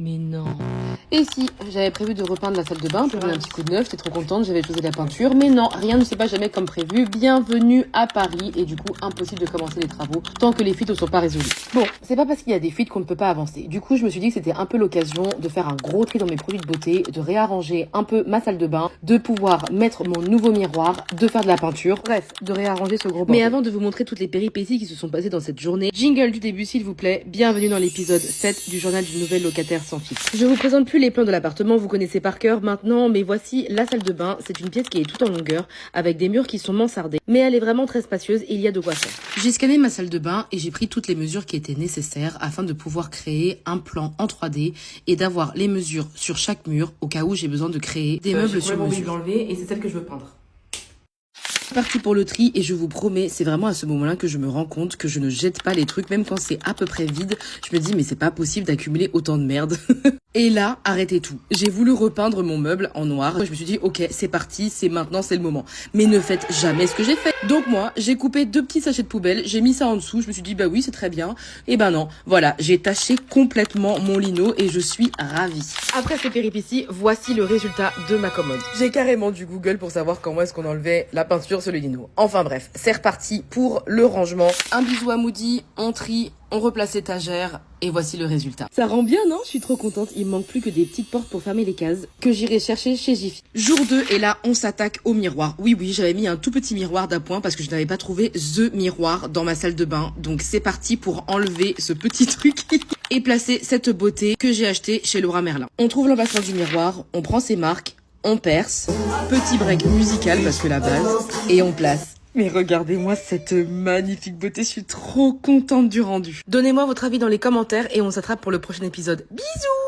Mais non. Et si, j'avais prévu de repeindre la salle de bain pour donner un petit coup de neuf, j'étais trop contente, j'avais choisi la peinture, mais non, rien ne se passe jamais comme prévu. Bienvenue à Paris, et du coup, impossible de commencer les travaux tant que les fuites ne sont pas résolues. Bon, c'est pas parce qu'il y a des fuites qu'on ne peut pas avancer. Du coup, je me suis dit que c'était un peu l'occasion de faire un gros tri dans mes produits de beauté, de réarranger un peu ma salle de bain, de pouvoir mettre mon nouveau miroir, de faire de la peinture, bref, de réarranger ce gros bordel. Mais avant de vous montrer toutes les péripéties qui se sont passées dans cette journée, jingle du début s'il vous plaît, bienvenue dans l'épisode 7 du journal du nouvel locataire sans fixe. Je vous présente plus les plans de l'appartement, vous connaissez par cœur maintenant, mais voici la salle de bain. C'est une pièce qui est toute en longueur, avec des murs qui sont mansardés, mais elle est vraiment très spacieuse et il y a de quoi faire. J'ai scanné ma salle de bain et j'ai pris toutes les mesures qui étaient nécessaires afin de pouvoir créer un plan en 3D et d'avoir les mesures sur chaque mur au cas où j'ai besoin de créer des meubles sur mesure. L'enlever et c'est celle que je veux peindre. Parti pour le tri et je vous promets, c'est vraiment à ce moment-là que je me rends compte que je ne jette pas les trucs, même quand c'est à peu près vide. Je me dis mais c'est pas possible d'accumuler autant de merde. Et là, arrêtez tout. J'ai voulu repeindre mon meuble en noir. Je me suis dit ok, c'est parti, c'est maintenant, c'est le moment. Mais ne faites jamais ce que j'ai fait. Donc moi, j'ai coupé 2 petits sachets de poubelle, j'ai mis ça en dessous. Je me suis dit bah oui, c'est très bien. Et ben non, voilà, j'ai taché complètement mon lino et je suis ravie. Après ces péripéties, voici le résultat de ma commode. J'ai carrément du Google pour savoir comment est-ce qu'on enlevait la peinture sur le lino. Enfin bref, c'est reparti pour le rangement. Un bisou à Moody, on trie, on replace l'étagère et voici le résultat. Ça rend bien, non? Je suis trop contente. Il me manque plus que des petites portes pour fermer les cases que j'irai chercher chez Jiffy. Jour 2 et là, on s'attaque au miroir. Oui, j'avais mis un tout petit miroir d'appoint parce que je n'avais pas trouvé the miroir dans ma salle de bain. Donc c'est parti pour enlever ce petit truc et placer cette beauté que j'ai achetée chez Laura Merlin. On trouve l'emplacement du miroir, on prend ses marques, on perce, petit break musical parce que la base, et on place. Mais regardez-moi cette magnifique beauté, je suis trop contente du rendu. Donnez-moi votre avis dans les commentaires et on s'attrape pour le prochain épisode. Bisous!